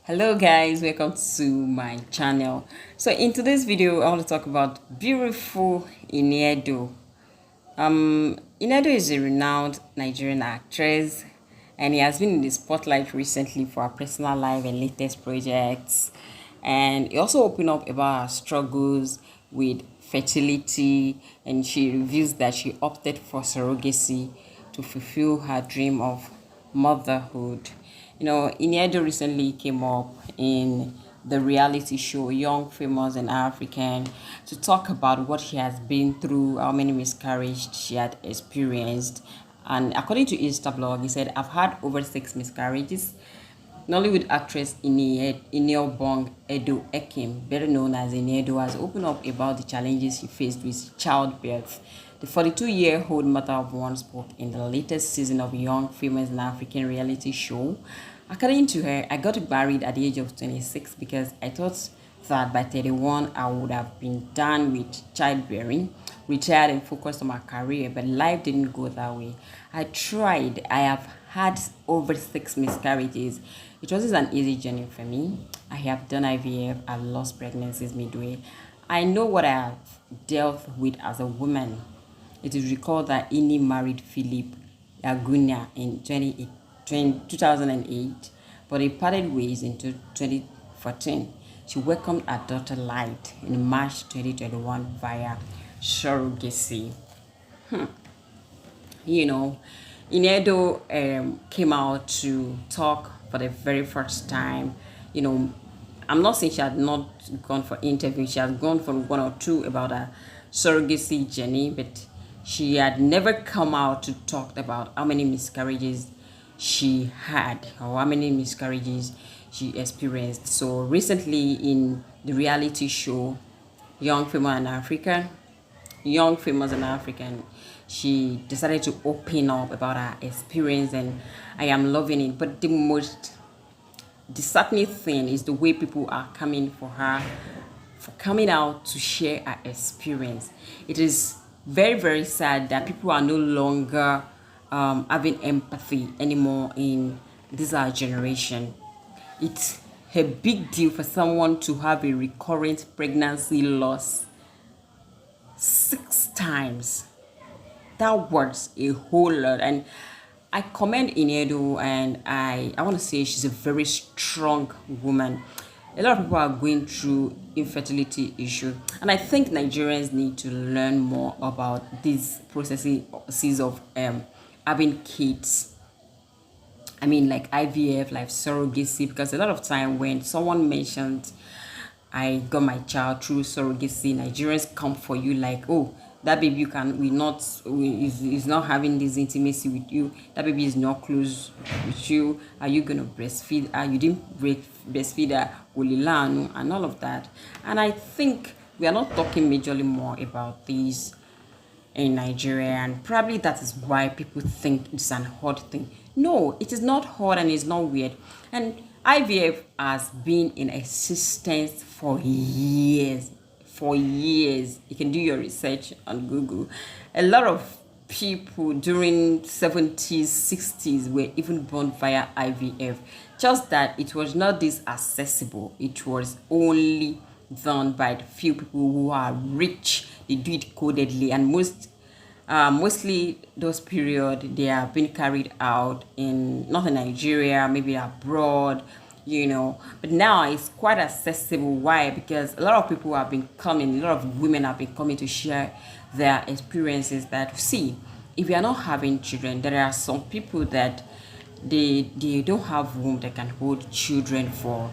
Hello guys, welcome to my channel. So in today's video I want to talk about beautiful Iniedo. Iniedo is a renowned Nigerian actress and he has been in the spotlight recently for her personal life and latest projects, and he also opened up about her struggles with fertility, and she reveals that she opted for surrogacy to fulfill her dream of motherhood. Iniedo recently came up in the reality show Young, Famous and African to talk about what she has been through, how many miscarriages she had experienced. And according to Insta blog, he said, I've had over 6 miscarriages. Nollywood actress Ineobong Edo Ekim, better known as Iniedo, has opened up about the challenges she faced with childbirth. The 42-year-old mother of one spoke in the latest season of Young, Famous and African reality show. According to her, I got married at the age of 26 because I thought that by 31 I would have been done with childbearing, retired and focused on my career, but life didn't go that way. I tried. I have had over 6 miscarriages. It wasn't an easy journey for me. I have done IVF. I've lost pregnancies midway. I know what I have dealt with as a woman. It is recalled that Ini married Philip Yagunia in 2008, but they parted ways in 2014. She welcomed her daughter Light in March 2021 via surrogacy. Inedo came out to talk for the very first time. I'm not saying she had not gone for interview. She has gone for one or two about her surrogacy journey, but she had never come out to talk about how many miscarriages she had or how many miscarriages she experienced. So recently in the reality show Young, Famous and African, she decided to open up about her experience, and I am loving it. But the most disheartening thing is the way people are coming for her, for coming out to share her experience. It is very, very sad that people are no longer having empathy anymore in this our generation. It's a big deal for someone to have a recurrent pregnancy loss 6 times. That was a whole lot, and I commend Inedo, and I want to say she's a very strong woman. A lot of people are going through infertility issue, and I think Nigerians need to learn more about these processes of having kids. I mean, like IVF, like surrogacy, because a lot of time when someone mentioned I got my child through surrogacy, Nigerians come for you like, oh, that baby is not having this intimacy with you. That baby is not close with you. Are you gonna breastfeed? You didn't breastfeed her, Olilanu, and all of that. And I think we are not talking majorly more about these in Nigeria, and probably that is why people think it's an odd thing. No, it is not odd and it's not weird. And IVF has been in existence for years. For years. You can do your research on Google. A lot of people during 70s, 60s were even born via IVF. Just that it was not this accessible. It was only done by the few people who are rich. They do it codedly, and mostly those period they are being carried out in not in Nigeria, maybe abroad, but now it's quite accessible. Why? Because a lot of people have been coming, a lot of women have been coming to share their experiences that, see, if you are not having children, there are some people that they don't have womb that can hold children for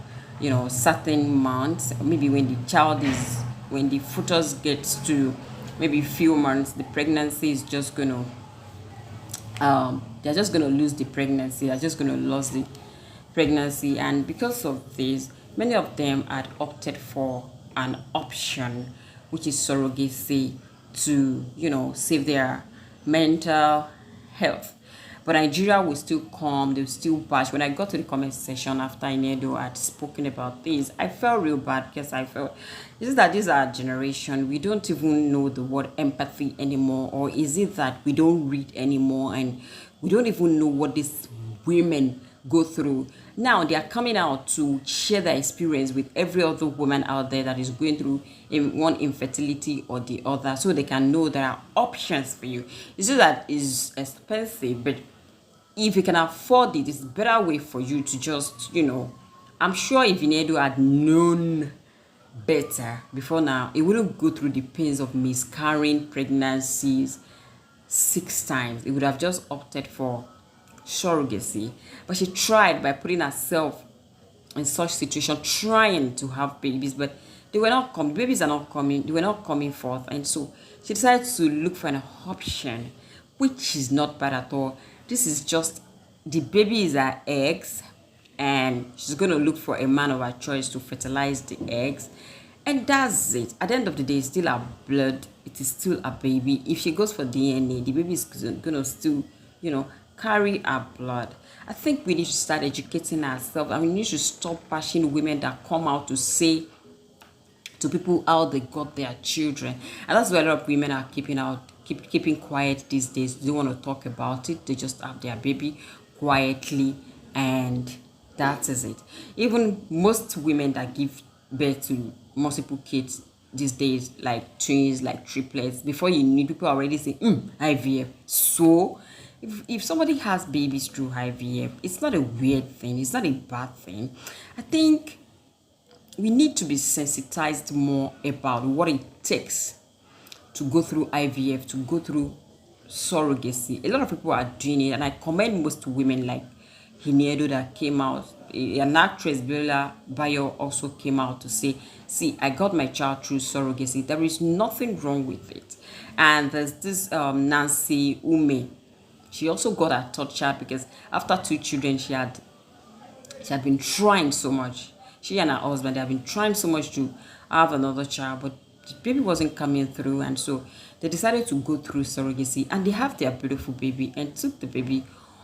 certain months. Maybe when the fetus gets to maybe few months, the pregnancy is just gonna they're just gonna lose the pregnancy. They're just gonna lose the pregnancy, and because of this, many of them had opted for an option, which is surrogacy, to save their mental health. But Nigeria will still come, they'll still bash. When I got to the comment section after Inedo had spoken about this, I felt real bad, because I felt this is our generation. We don't even know the word empathy anymore, or is it that we don't read anymore and we don't even know what these women go through? Now they are coming out to share their experience with every other woman out there that is going through one infertility or the other, so they can know there are options for you. It's just that it's expensive, but if you can afford it, it's a better way for you to just, I'm sure if Inedo had known better before now, it wouldn't go through the pains of miscarrying pregnancies 6 times. It would have just opted for surrogacy. But she tried by putting herself in such situation, trying to have babies, but they were not coming. Babies are not coming. They were not coming forth, and so she decided to look for an option, which is not bad at all. This is just the baby is her eggs, and she's going to look for a man of her choice to fertilize the eggs, and that's it. At the end of the day, it's still her blood. It is still a baby. If she goes for DNA, the baby is going to still, carry our blood. I think we need to start educating ourselves, and we need to stop bashing women that come out to say to people how they got their children. And that's why a lot of women are keeping quiet these days. They don't want to talk about it. They just have their baby quietly, and that is it. Even most women that give birth to multiple kids these days, like twins, like triplets, before you need, people already say IVF. So if somebody has babies through IVF, it's not a weird thing. It's not a bad thing. I think we need to be sensitized more about what it takes to go through IVF, to go through surrogacy. A lot of people are doing it, and I commend most women like Hiniedo that came out. An actress, Bella Bayo, also came out to say, see, I got my child through surrogacy. There is nothing wrong with it. And there's this Nancy Ume. She also got her third child because after 2 children, she had been trying so much. She and her husband, they have been trying so much to have another child, but the baby wasn't coming through, and so they decided to go through surrogacy, and they have their beautiful baby and took the baby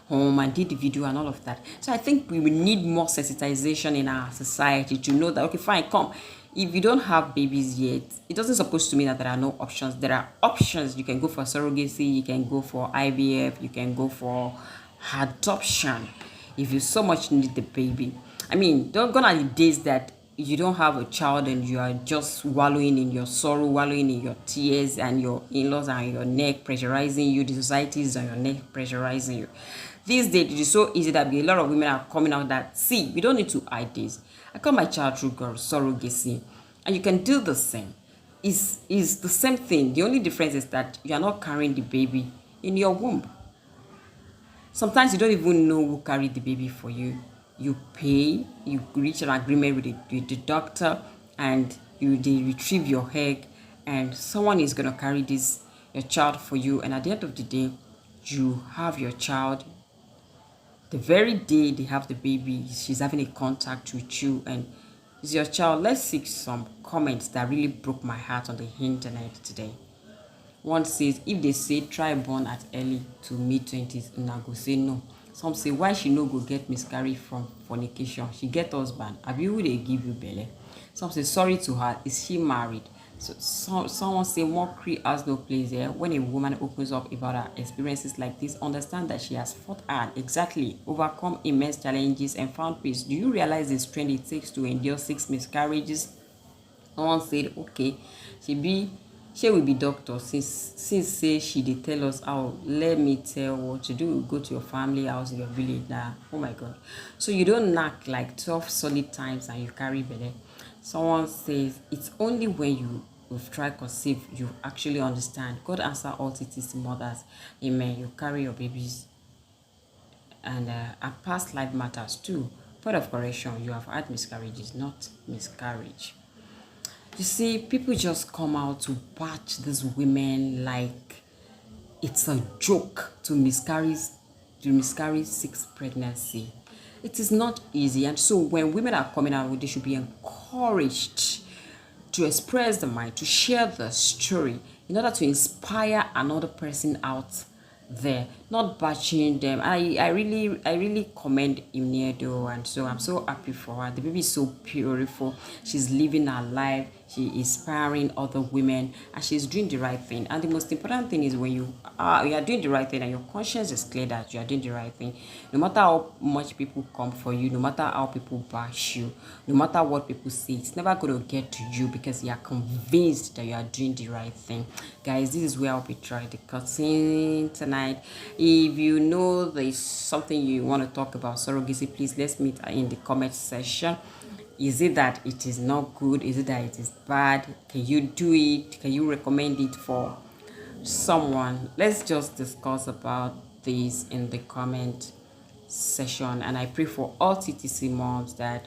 home and did the video and all of that. So I think we will need more sensitization in our society to know that, okay, fine, come. If you don't have babies yet, it doesn't supposed to mean that there are no options. There are options. You can go for surrogacy, you can go for IVF, you can go for adoption if you so much need the baby. I mean, don't go on the days that you don't have a child and you are just wallowing in your sorrow, wallowing in your tears, and your in-laws are on your neck pressurizing you, the society is on your neck pressurizing you. These days, it is so easy that a lot of women are coming out that, see, we don't need to hide this. I got my child through surrogacy, and you can do the same. It's the same thing. The only difference is that you are not carrying the baby in your womb. Sometimes you don't even know who carried the baby for you. You pay, you reach an agreement with the doctor, and they retrieve your egg, and someone is going to carry your child for you. And at the end of the day, you have your child. The very day they have the baby, she's having a contact with you, and it's your child. Let's see some comments that really broke my heart on the internet today. One says, if they say try born at early to mid-20s, una go say no. Some say, why she no go get miscarry from fornication? She get husband. Abi who they give you belle? Some say, sorry to her, is she married? So someone say, mockery has no place there. When a woman opens up about her experiences like this, understand that she has fought hard, exactly, overcome immense challenges and found peace. Do you realize the strength it takes to endure 6 miscarriages? Someone said, okay, she will be doctor since say she did tell us how. Let me tell what to do. Go to your family house in your village now. Oh my God. So you don't knock like 12 solid times and you carry belly. Someone says it's only when you've tried conceive you actually understand. God answer all cities mothers. Amen. You carry your babies, and a past life matters too. Point of correction, you have had miscarriages, not miscarriage. You see, people just come out to bash these women like it's a joke to miscarry 6 pregnancy. It is not easy, and so when women are coming out, they should be encouraged to express their mind, to share the story in order to inspire another person out there. not bashing them. I really commend Imniedo, and so I'm so happy for her. The baby is so beautiful. She's living her life. She is inspiring other women, and she's doing the right thing. And the most important thing is when you are doing the right thing and your conscience is clear that you are doing the right thing. No matter how much people come for you, no matter how people bash you, no matter what people say, it's never going to get to you because you are convinced that you are doing the right thing. Guys, this is where I'll be trying the curtain tonight. If you know there's something you want to talk about surrogacy, please let's meet in the comment section. Is it that it is not good? Is it that it is bad? Can you do it? Can you recommend it for someone? Let's just discuss about this in the comment section. And I pray for all TTC moms that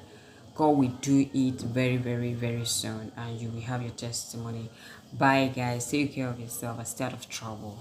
God will do it very, very, very soon, and you will have your testimony. Bye, guys. Take care of yourself and stay out of trouble.